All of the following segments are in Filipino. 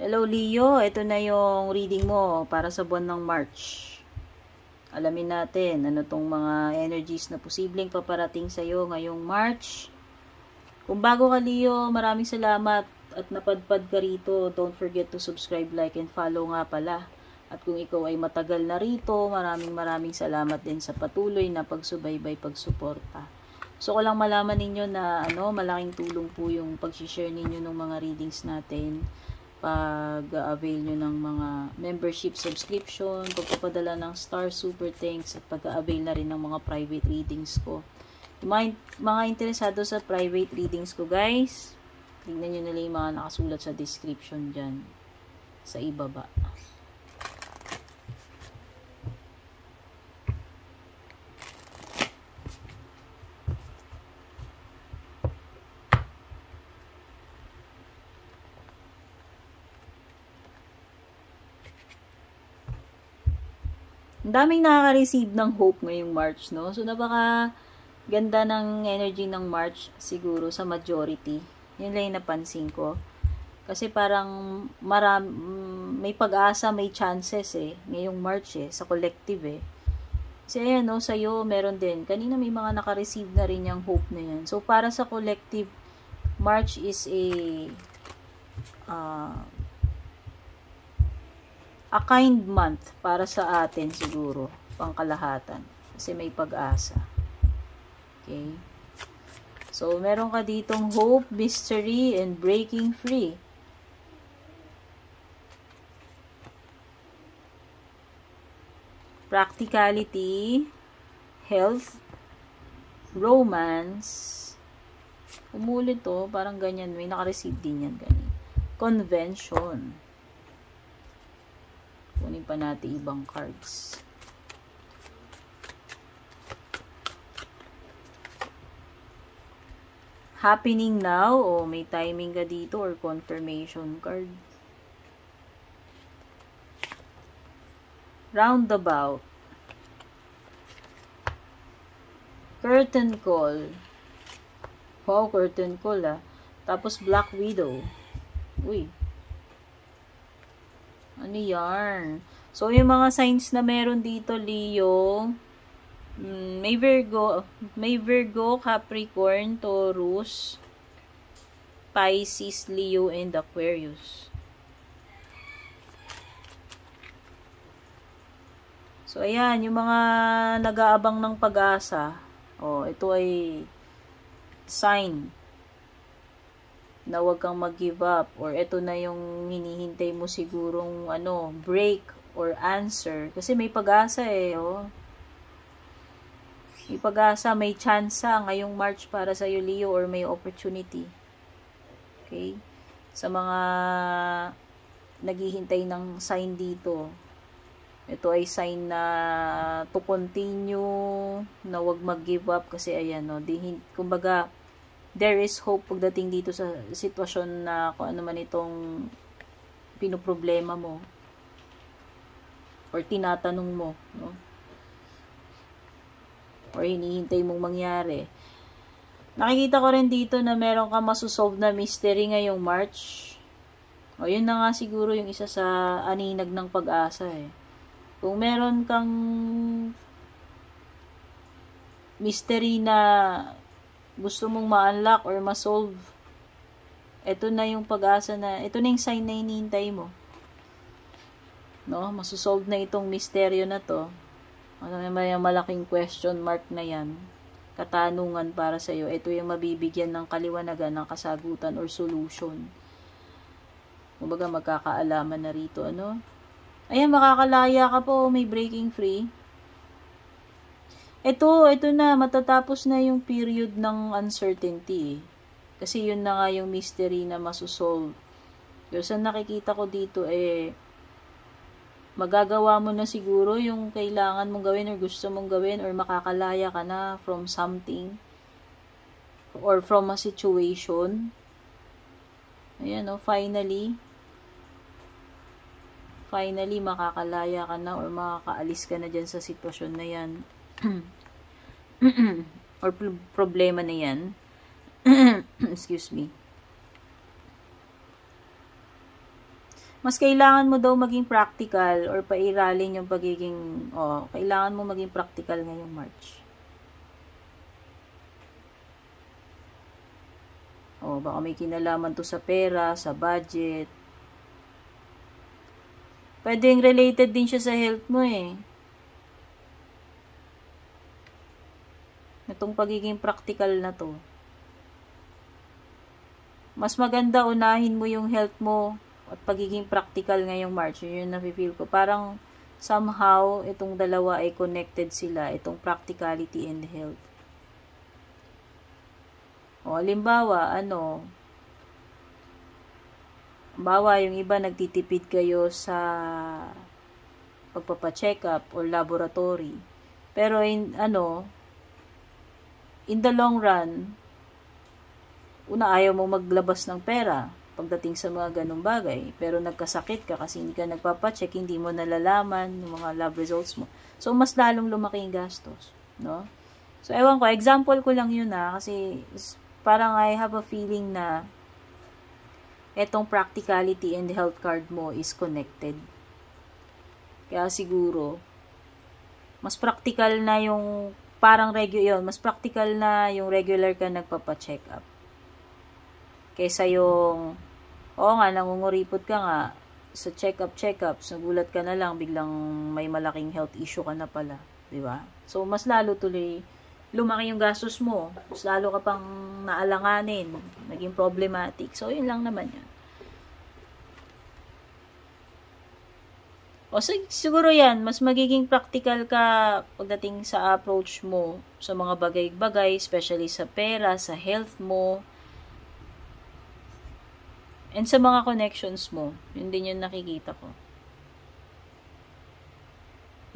Hello Leo, ito na yung reading mo para sa buwan ng March. Alamin natin ano tong mga energies na posibleng paparating sa iyo ngayong March. Kung bago ka Leo, maraming salamat at napadpad ka rito. Don't forget to subscribe, like, and follow nga pala. At kung ikaw ay matagal na rito, maraming salamat din sa patuloy na pagsubaybay, pagsuporta. So ko lang malaman ninyo na malaking tulong po yung pag-share ninyo ng mga readings natin. Pag-avail nyo ng mga membership subscription, pagpapadala ng star, super thanks, at pag-avail na rin ng mga private readings ko. Yung mga interesado sa private readings ko, guys, tingnan nyo nila yung mga nakasulat sa description dyan, sa ibaba. Ang daming nakaka-receive ng hope ngayong March, no? So, napaka ganda ng energy ng March siguro sa majority. Yun lang yung napansin ko. Kasi parang may pag-asa, may chances ngayong March sa collective Kasi ayan, no, sa'yo meron din. Kanina may mga naka-receive na rin yung hope na yan. So, para sa collective, March is a kind month para sa atin siguro, pangkalahatan. Kasi may pag-asa. Okay? So, meron ka ditong hope, mystery, and breaking free. Practicality, health, romance. Umulit to, parang ganyan. May naka-receive din yan. Ganyan. Convention. Kunin pa natin ibang cards. Happening now, o may timing ka dito, or confirmation card. Roundabout. Curtain call. Wow, curtain call Tapos Black Widow. Uy. Ano yarn? So, yung mga signs na meron dito, Leo, may Virgo, Capricorn, Taurus, Pisces, Leo, and Aquarius. So, ayan, yung mga nag-aabang ng pag-asa. Ito ay sign na huwag kang mag-give up, or ito na yung hinihintay mo sigurong break or answer, kasi may pag-asa may pag-asa, may chance ngayong March para sa iyo Leo, or may opportunity. Okay, sa mga naghihintay ng sign dito, ito ay sign na to continue, na huwag mag-give up, kasi ayan kumbaga there is hope pagdating dito sa sitwasyon na kung ano man itong pinoproblema mo or tinatanong mo, no? Or hinihintay mong mangyari. Nakikita ko rin dito na meron ka masusolve na mystery ngayong March. Yun na nga siguro yung isa sa aninag ng pag-asa Kung meron kang mystery na gusto mong ma-unlock or ma-solve, ito na yung pag-asa ito na yung sign na hinihintay mo. No? Masusolve na itong misteryo na to. May malaking question mark na yan. Katanungan para sa iyo. Ito yung mabibigyan ng kaliwanagan, ng kasagutan or solution. Kumbaga magkakaalaman na rito. Ayan, makakalaya ka po. May breaking free. Ito na, matatapos na yung period ng uncertainty Kasi yun na nga yung mystery na masusolve. Yung sa nakikita ko dito magagawa mo na siguro yung kailangan mong gawin or gusto mong gawin, or makakalaya ka na from something or from a situation. Ayan finally makakalaya ka na or makakaalis ka na dyan sa sitwasyon na yan. Or problema na yan. Excuse me. mas kailangan mo daw maging practical or pairalin yung pagiging, kailangan mo maging practical ngayong March. Baka may kinalaman to sa pera, sa budget. Pwedeng related din siya sa health mo eh. Itong pagiging practical na to. Mas maganda unahin mo yung health mo at pagiging practical ngayong March. Yun yung nafe-feel ko. Parang somehow, itong dalawa ay connected sila. Itong practicality and health. Halimbawa, yung iba nagtitipid kayo sa pagpapacheck up or laboratory. Pero in the long run, ayaw mo maglabas ng pera pagdating sa mga ganung bagay. Pero nagkasakit ka kasi hindi ka nagpapacheck, hindi mo nalalaman yung mga lab results mo. So, mas lalong lumaki yung gastos. No? So, ewan ko, example ko lang yun kasi parang I have a feeling na etong practicality and health card mo is connected. Kaya siguro, mas practical na yung mas practical na yung regular ka nagpapa-check up. Kaysa yung, nangunguripot ka nga, sa check-up, nagulat ka na lang, biglang may malaking health issue ka na pala. Diba? So, mas lalo tuloy, lumaki yung gastos mo. Mas lalo ka pang naalanganin. Naging problematic. So, yun lang naman yan. Siguro yan, mas magiging practical ka pagdating sa approach mo sa mga bagay-bagay, especially sa pera, sa health mo, and sa mga connections mo. Yun din yung nakikita ko.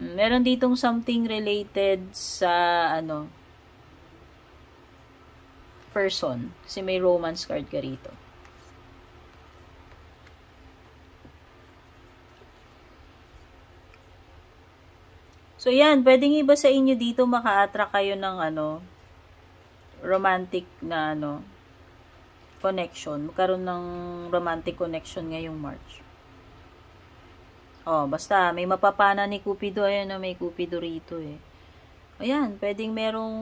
Meron ditong something related sa, person. Kasi may romance card ka rito. So, yan. Pwedeng iba sa inyo dito maka-attract kayo ng, romantic na, connection. Magkaroon ng romantic connection ngayong March. Basta, may mapapana ni Cupido. Ayan na, may Cupido rito eh. Ayan, pwedeng merong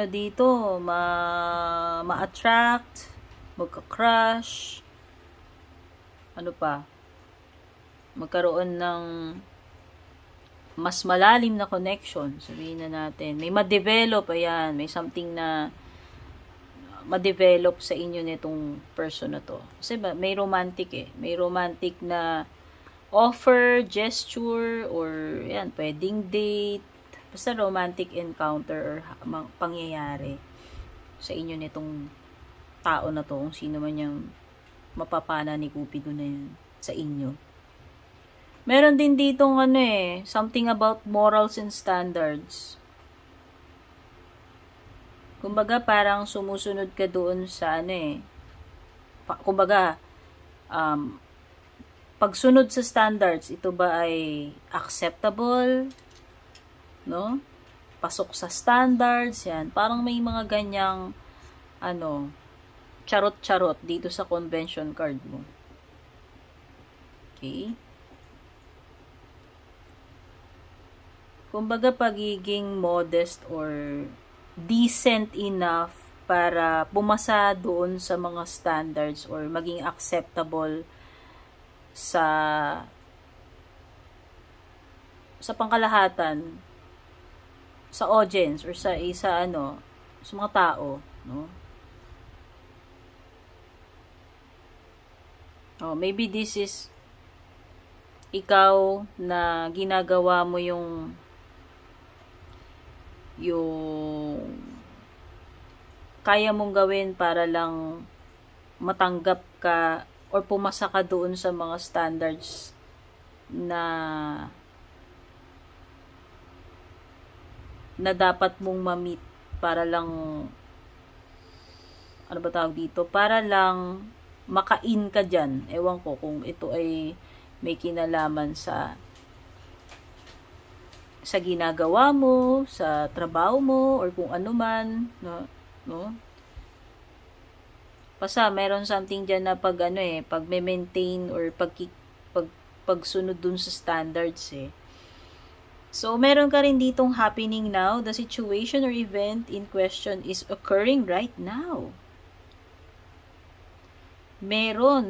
dito, ma-attract, magka-crush, magkaroon ng mas malalim na connection, sabihin na natin. May ma-develop, ayan, may something na ma-develop sa inyo nitong person na to. Kasi may romantic eh. May romantic na offer, gesture, or yan, pwedeng date. Basta romantic encounter or pangyayari sa inyo nitong tao na to. Kung sino man yung mapapana ni Cupido na yan sa inyo. Meron din ditong something about morals and standards. Kumbaga, parang sumusunod ka doon sa kumbaga, pagsunod sa standards, ito ba ay acceptable? No? Pasok sa standards, yan. Parang may mga ganyang, charot-charot dito sa convention card mo. Okay? Kumbaga, pagiging modest or decent enough para pumasa doon sa mga standards or maging acceptable sa pangkalahatan, sa audience or sa sa mga tao, no? Maybe this is ikaw na ginagawa mo yung kaya mong gawin para lang matanggap ka or pumasa ka doon sa mga standards na dapat mong ma-meet para lang para lang maka-in ka dyan. Ewan ko kung ito ay may kinalaman sa ginagawa mo, sa trabaho mo, or kung ano man, no? Basta, meron something dyan na pag ano pag maintain or pagsunod dun sa standards So, meron ka rin ditong happening now. The situation or event in question is occurring right now. Merong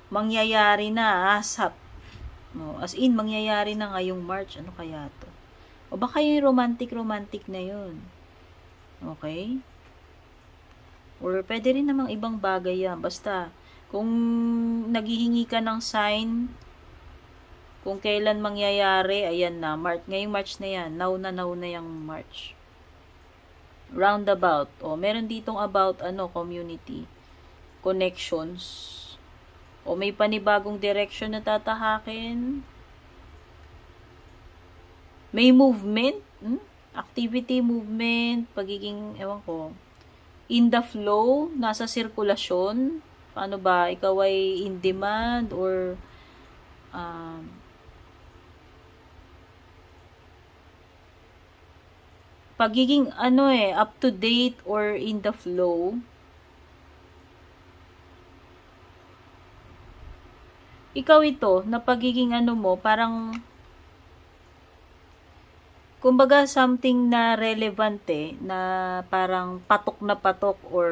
mangyayari na ASAP. No, as in, mangyayari na ngayong March. Ano kaya to? O baka yung romantic na yun. Okay? Or pwede rin namang ibang bagay yan. Basta, kung naghihingi ka ng sign, kung kailan mangyayari, ayan na. Ngayong March na yan. Now na yung March. Roundabout. O, meron ditong about, community. Connections. O, may panibagong direction na tatahakin. May movement. Activity, movement, pagiging, ewan ko, in the flow, nasa sirkulasyon. Paano ba? Ikaw ay in demand or pagiging up to date or in the flow. Ikaw ito, na pagiging mo, parang kumbaga something na relevant na parang patok na patok or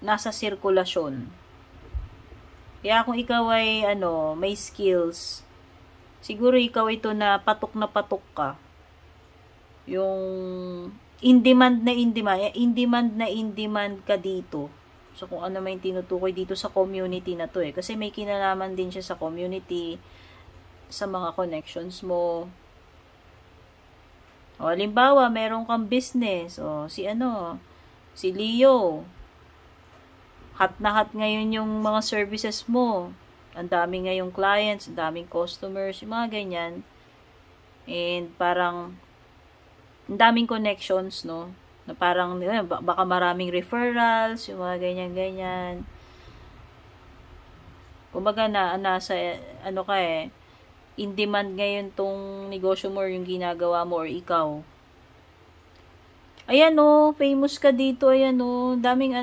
nasa sirkulasyon. Kaya kung ikaw ay may skills, siguro ikaw ito na patok ka. Yung in demand ka dito. So, kung ano may tinutukoy dito sa community na to kasi may kinalaman din siya sa community, sa mga connections mo. O, halimbawa, meron kang business. O, si Leo. Hot na hot ngayon yung mga services mo. Ang dami ngayong clients, ang daming customers, yung mga ganyan. And parang ang daming connections, no? Na parang, baka maraming referrals, yung mga ganyan-ganyan. Kumbaga nasa, in demand ngayon tong negosyo mo or yung ginagawa mo or ikaw. Ayan, famous ka dito, ayan, daming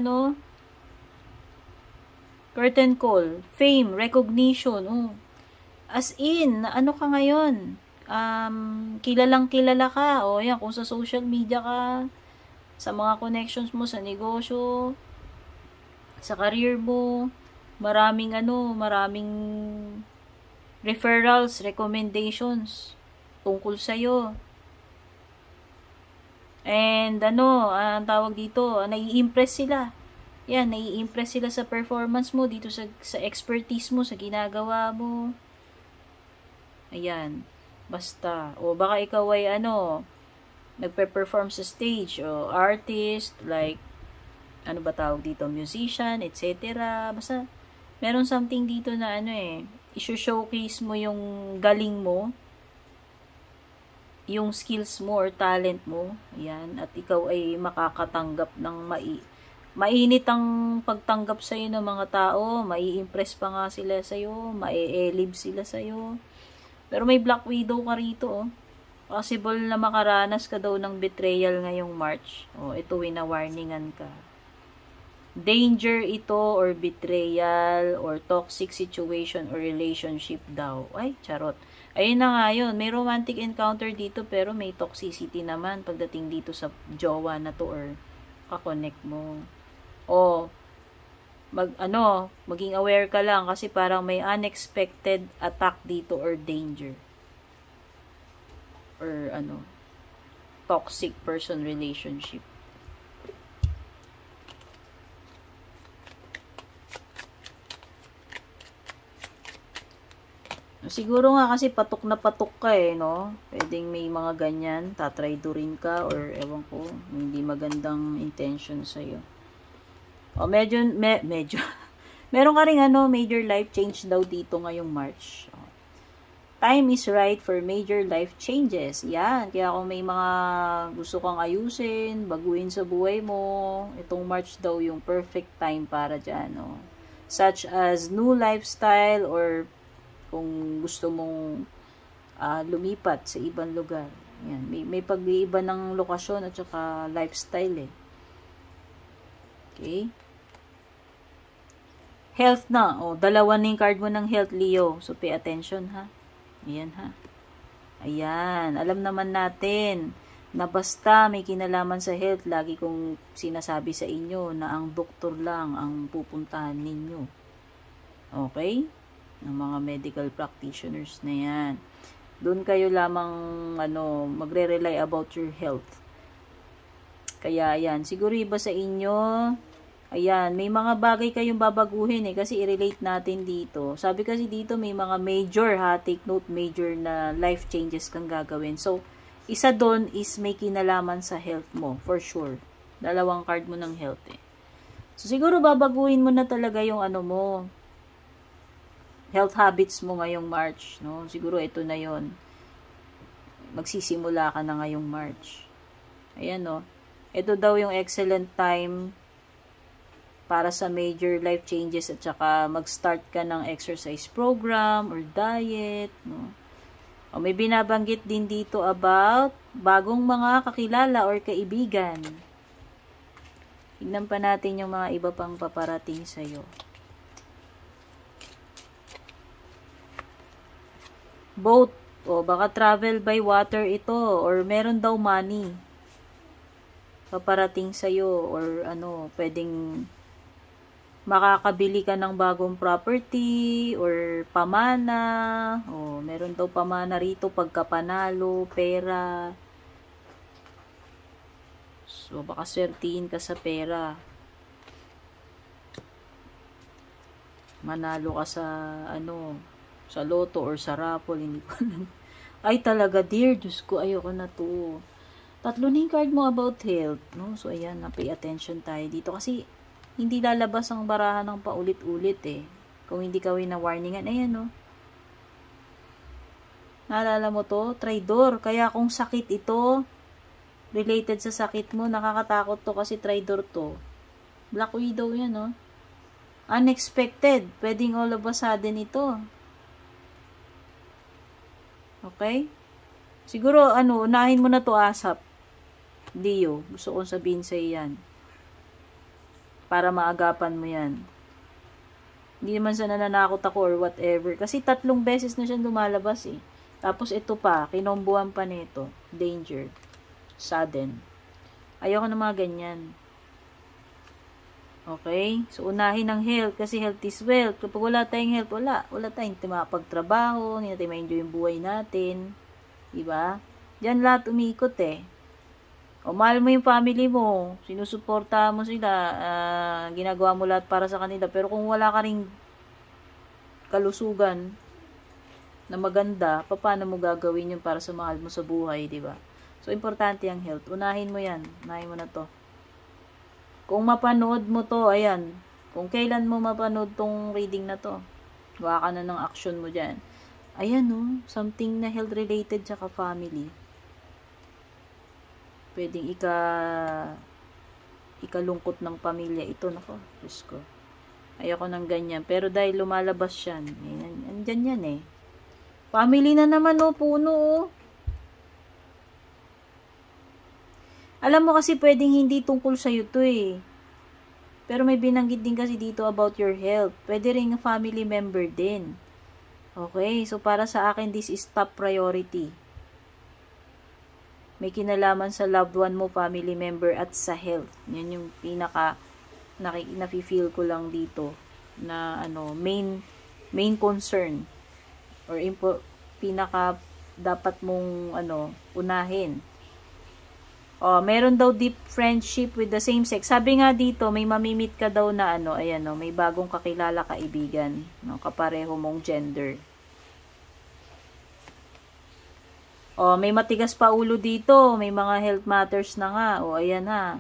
curtain call, fame, recognition, As in, ka ngayon? Kilalang kilala ka, yan, kung sa social media ka, sa mga connections mo sa negosyo, sa career mo, maraming referrals, recommendations tungkol sa'yo. And ang tawag dito, nai-impress sila. Yan, nai-impress sila sa performance mo dito sa expertise mo, sa ginagawa mo. Ayan. Basta. O baka ikaw ay nagpe-perform sa stage o artist, like ba tawag dito, musician, etc. Basta meron something dito na i-showcase mo yung galing mo, yung skills mo or talent mo. Ayan. At ikaw ay makakatanggap ng mainit ang pagtanggap sa'yo ng mga tao, mai-impress pa nga sila sa'yo, mai-elib sila sa'yo. Pero may Black Widow ka rito, Possible na makaranas ka daw ng betrayal ngayong March. Ito, wina-warningan ka. Danger ito or betrayal or toxic situation or relationship daw. Ay, charot. Ayun na nga yun. May romantic encounter dito pero may toxicity naman pagdating dito sa jowa na to or kakonect mo. Maging aware ka lang kasi parang may unexpected attack dito or danger. Or toxic person relationship. Siguro nga kasi patok na patok ka no? Pwedeng may mga ganyan, tatraydurin ka or ewan ko, hindi magandang intention sa'yo. Medyo meron ka rin major life change daw dito ngayong March. Time is right for major life changes. Yan. Kaya kung may mga gusto kang ayusin, baguhin sa buhay mo, itong March daw yung perfect time para dyan. Such as new lifestyle or kung gusto mong lumipat sa ibang lugar. Yan, may pag-iiba ng lokasyon at saka lifestyle eh. Okay? Health na. O, dalawa na yung card mo ng health, Leo. So, pay attention, ha? Ayan, ha? Ayan. Alam naman natin na basta may kinalaman sa health, lagi kong sinasabi sa inyo na ang doktor lang ang pupuntahan ninyo. Okay? Ng mga medical practitioners na yan. Doon kayo lamang magre-rely about your health. Kaya ayan, siguro iba sa inyo. Ayan, may mga bagay kayong babaguhin kasi i-relate natin dito. Sabi kasi dito may mga major take note, major na life changes kang gagawin. So, isa doon is may kinalaman sa health mo, for sure. Dalawang card mo ng health eh. So, siguro babaguhin mo na talaga yung mo, health habits mo ngayong March, no? Siguro ito na yon. Magsisimula ka na ngayong March. Ayan, no? Ito daw yung excellent time para sa major life changes at saka mag-start ka ng exercise program or diet, no? O may binabanggit din dito about bagong mga kakilala or kaibigan. Tignan pa natin yung mga iba pang paparating sa'yo. Boat. O baka travel by water ito or meron daw money paparating sa'yo or pwedeng makakabili ka ng bagong property or pamana. O meron daw pamana rito pagkapanalo, pera. So baka swertihin ka sa pera. Manalo ka sa sa loto or sa raffle, hindi ko alam. Ay talaga, dear, Diyos ko, ayoko na to. Tatlo na yung card mo about health, no? So ayan, pay attention tayo dito kasi hindi lalabas ang barahan ng paulit-ulit eh. Kung hindi ka wina-warningan, ayan, no? Naalala mo to? Traidor. Kaya kung sakit ito, related sa sakit mo, nakakatakot to kasi traidor to. Black Widow yan, no? Unexpected. Pwedeng all of a sudden ito. Okay? Siguro, unahin mo na to asap. Leo. Gusto kong sabihin sa iyan. Para maagapan mo yan. Hindi naman sa nananakot ako or whatever. Kasi 3 beses na siya lumalabas eh. Tapos ito pa, kinombuhan pa nito. Danger. Sudden. Ayoko na mga ganyan. Okay? So, unahin ang health kasi health is wealth. Kapag wala tayong health, wala tayong makapagtrabaho, hindi natin ma-enjoy yung buhay natin. Diba? Diyan lahat umikot eh. O, mahal mo yung family mo, sinusuporta mo sila, ginagawa mo lahat para sa kanila. Pero kung wala ka ring kalusugan na maganda, paano mo gagawin yun para sa mahal mo sa buhay, diba? So, importante ang health. Unahin mo yan. Unahin mo na to. Kung mapanood mo to, ayan. Kung kailan mo mapanood tong reading na to, gawa ka na ng action mo dyan. Ayan, no? Something na health-related tsaka family. Pwedeng ikalungkot ng pamilya. Ito, nako, Diyos ko. Ayoko ng ganyan. Pero dahil lumalabas yan, andyan yan eh. Family na naman, oh, puno, oh. Alam mo kasi pwedeng hindi tungkol sa'yo to eh. Pero may binanggit din kasi dito about your health. Pwede rin family member din. Okay, so para sa akin, this is top priority. May kinalaman sa loved one mo, family member, at sa health. Yan yung pinaka nafi-feel ko lang dito na main concern or pinaka dapat mong unahin. Meron daw deep friendship with the same sex. Sabi nga dito, may mamimit ka daw na ayan, may bagong kakilala, kaibigan, kapareho mong gender. May matigas pa ulo dito, may mga health matters na nga. Ayan ha.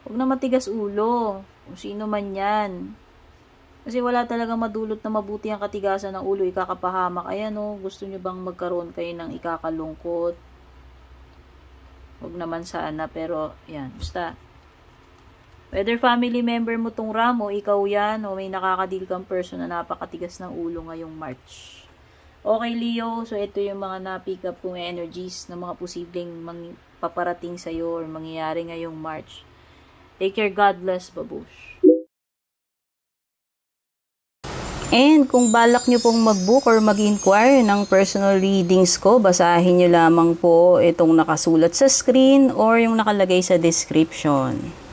Huwag na matigas ulo. Kung sino man yan. Kasi wala talaga madulot na mabuti ang katigasan ng ulo, ikakapahamak. Ayan gusto nyo bang magkaroon kayo ng ikakalungkot? Huwag naman sana, pero yan, basta. Whether family member mo tong Ram o ikaw yan, o may nakakadil kang person na napakatigas ng ulo ngayong March. Okay, Leo. So, ito yung mga na-pick up kong energies ng mga posibleng paparating sa'yo or mangyayari ngayong March. Take care. God bless. Babush. And kung balak nyo pong mag-book or mag-inquire ng personal readings ko, basahin nyo lamang po itong nakasulat sa screen or yung nakalagay sa description.